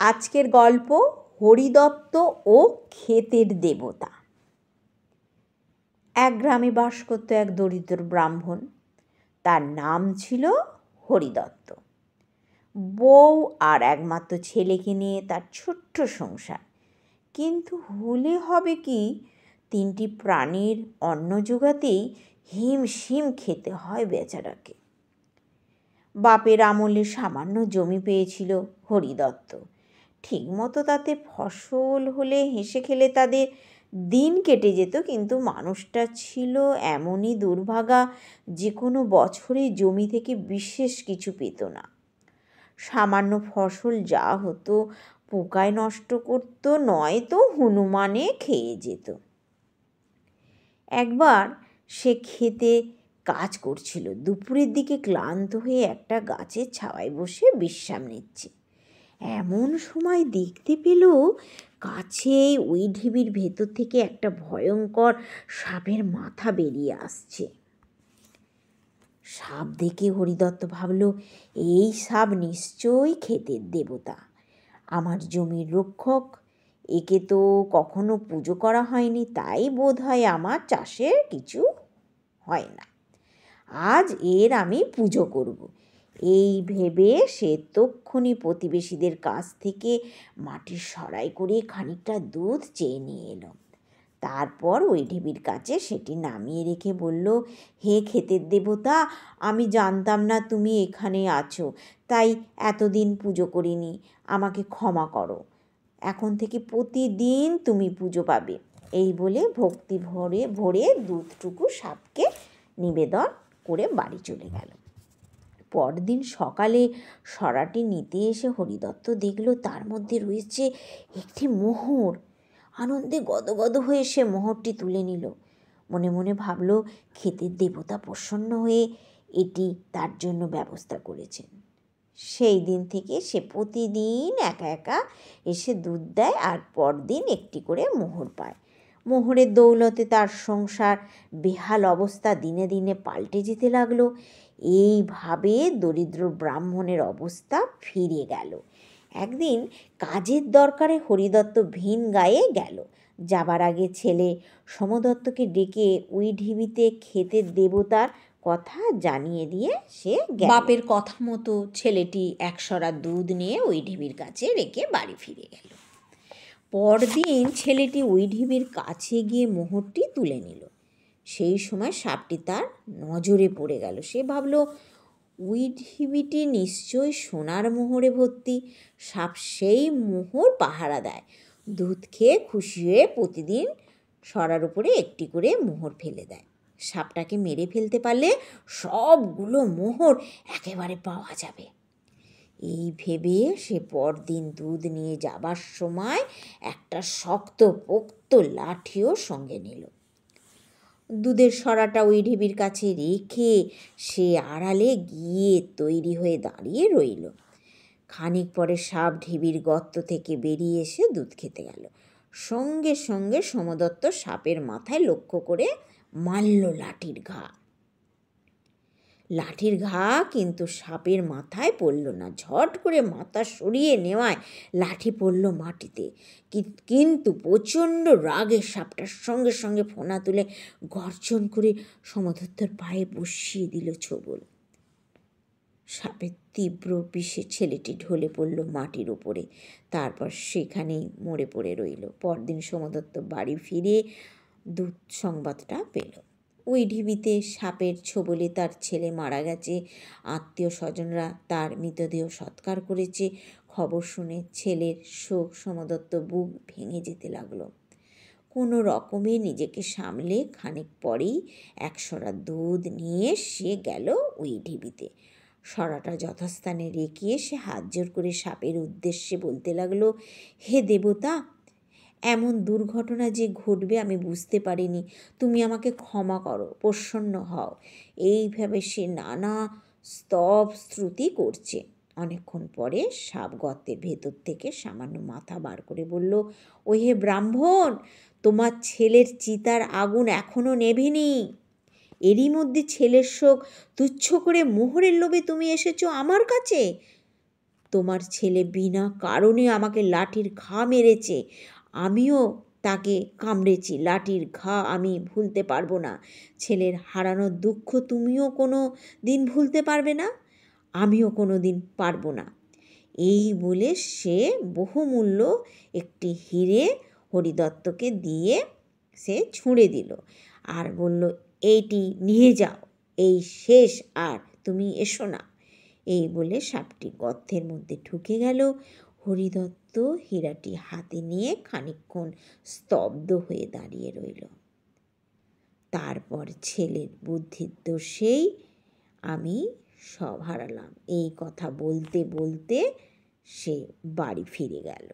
আজকের গল্প হরিদত্ত ও ক্ষেতের দেবতা। এক গ্রামে বাস করত এক দরিদ্র ব্রাহ্মণ। তার নাম ছিল হরিদত্ত। বউ আর একমাত্র ছেলেকে নিয়ে তার ছোট্ট সংসার। কিন্তু হলে হবে কি, তিনটি প্রাণীর অন্ন জোগাতেই হিমশিম খেতে হয় বেচারাকে। বাপের আমলে সামান্য জমি পেয়েছিল হরিদত্ত। ঠিকমতো তাতে ফসল হলে হেসে খেলে তাদের দিন কেটে যেত, কিন্তু মানুষটা ছিল এমনই দুর্ভাগা যে কোনো বছরে জমি থেকে বিশেষ কিছু পেত না। সামান্য ফসল যা হতো পোকায় নষ্ট করত, নয়তো হনুমানে খেয়ে যেত। একবার সে খেতে কাজ করছিল। দুপুরের দিকে ক্লান্ত হয়ে একটা গাছের ছাওয়ায় বসে বিশ্রাম নিচ্ছে। এমন সময় দেখতে পেল গাছেই ওই ঢিবির ভেতর থেকে একটা ভয়ঙ্কর সাপের মাথা বেরিয়ে আসছে। সাপ দেখে হরিদত্ত ভাবল, এই সাপ নিশ্চয়ই ক্ষেতের দেবতা, আমার জমির রক্ষক। একে তো কখনো পুজো করা হয়নি, তাই বোধ হয় আমার চাষের কিছু হয় না। আজ এর আমি পুজো করব। এই ভেবে সে তক্ষুনি প্রতিবেশীদের কাছ থেকে মাটির সরাই করে খানিকটা দুধ চেয়ে নিয়ে এলো। তারপর ওই ঢিবির কাছে সেটি নামিয়ে রেখে বলল, হে ক্ষেতের দেবতা, আমি জানতাম না তুমি এখানে আছো, তাই এতদিন পুজো করিনি, আমাকে ক্ষমা করো। এখন থেকে প্রতিদিন তুমি পুজো পাবে। এই বলে ভক্তি ভরে ভরে দুধটুকু সাপকে নিবেদন করে বাড়ি চলে গেল। পরদিন সকালে সরাটি নিতে এসে হরিদত্ত দেখল তার মধ্যে রয়েছে একটি মোহর। আনন্দে গদগদ হয়ে সে মোহরটি তুলে নিল। মনে মনে ভাবল, ক্ষেতের দেবতা প্রসন্ন হয়ে এটি তার জন্য ব্যবস্থা করেছেন। সেই দিন থেকে সে প্রতিদিন একা একা এসে দুধ দেয় আর পরদিন একটি করে মোহর পায়। মোহরের দৌলতে তার সংসার বেহাল অবস্থা দিনে দিনে পাল্টে যেতে লাগলো। এইভাবে দরিদ্র ব্রাহ্মণের অবস্থা ফিরে গেল। একদিন কাজের দরকারে হরিদত্ত ভিন গায়ে গেল। যাবার আগে ছেলে সোমদত্তকে ডেকে ওই ঢিবিতে ক্ষেতের দেবতার কথা জানিয়ে দিয়ে সে বাপের কথা মতো ছেলেটি একসরা দুধ নিয়ে ওই ঢিবির কাছে রেখে বাড়ি ফিরে গেল। পরদিন ছেলেটি ওই ঢিবির কাছে গিয়ে মোহরটি তুলে নিল। সেই সময় সাপটি তার নজরে পড়ে গেল। সে ভাবল, ওই ঢিবিটি নিশ্চয়ই সোনার মোহরে ভর্তি। সাপ সেই মোহর পাহারা দেয়। দুধ খেয়ে খুশি হয়ে প্রতিদিন সরার উপরে একটি করে মোহর ফেলে দেয়। সাপটাকে মেরে ফেলতে পারলে সবগুলো মোহর একেবারে পাওয়া যাবে। এই ভেবে সে পরদিন দুধ নিয়ে যাবার সময় একটা শক্ত পোক্ত লাঠিও সঙ্গে নিল। দুধের সরাটা ওই ঢিবির কাছে রেখে সে আড়ালে গিয়ে তৈরি হয়ে দাঁড়িয়ে রইল। খানিক পরে সাপ ঢিবির গর্ত থেকে বেরিয়ে এসে দুধ খেতে গেল। সঙ্গে সঙ্গে সোমদত্ত সাপের মাথায় লক্ষ্য করে মারল লাঠির ঘা। লাঠির ঘা কিন্তু সাপের মাথায় পড়ল না। ঝট করে মাথা সরিয়ে নেওয়ায় লাঠি পড়ল মাটিতে। কিন্তু প্রচণ্ড রাগে সাপটার সঙ্গে সঙ্গে ফোনা তুলে গর্জন করে সোমদত্তর পায়ে বসিয়ে দিল ছোবল। সাপের তীব্র বিষে ছেলেটি ঢলে পড়ল মাটির উপরে। তারপর সেখানেই মরে পড়ে রইল। পরদিন সোমদত্ত বাড়ি ফিরে দুধ সংবাদটা পেল। ওই ঢিবিতে সাপের ছোবলে তার ছেলে মারা গেছে। আত্মীয় স্বজনরা তার মৃতদেহ সৎকার করেছে। খবর শুনে ছেলের শোক সোমদত্ত বুক ভেঙে যেতে লাগলো। কোনো রকমে নিজেকে সামলে খানিক পরেই একসরা দুধ নিয়ে সে গেল ওই ঢিবিতে। সরাটা যথাস্থানে রেখে সে হাত জোর করে সাপের উদ্দেশ্যে বলতে লাগলো, হে দেবতা, এমন দুর্ঘটনা যে ঘটবে আমি বুঝতে পারিনি, তুমি আমাকে ক্ষমা করো, প্রসন্ন হও। এইভাবে সে নানা স্তব স্তুতি করছে। অনেকক্ষণ পরে সাপ গর্তের ভেতর থেকে সামান্য মাথা বার করে বলল, ও হে ব্রাহ্মণ, তোমার ছেলের চিতার আগুন এখনো নেভেনি। এরই মধ্যে ছেলের শোক তুচ্ছ করে মোহরের লোভে তুমি এসেছো আমার কাছে। তোমার ছেলে বিনা কারণে আমাকে লাঠির ঘা মেরেছে, আমিও তাকে কামড়েছি। লাঠির ঘা আমি ভুলতে পারবো না। ছেলের হারানোর দুঃখ তুমিও কোনো দিন ভুলতে পারবে না, আমিও কোনো দিন পারবো না। এই বলে সে বহুমূল্য একটি হিরে হরিদত্তকে দিয়ে সে ছুঁড়ে দিল আর বলল, এইটি নিয়ে যাও, এই শেষ, আর তুমি এসো না। এই বলে সাপটি গর্তের মধ্যে ঢুকে গেল। হরিদত্ত হীরাটি হাতে নিয়ে খানিকক্ষণ স্তব্ধ হয়ে দাঁড়িয়ে রইল। তারপর ছেলের বুদ্ধির দোষেই আমি সব হারালাম, এই কথা বলতে বলতে সে বাড়ি ফিরে গেল।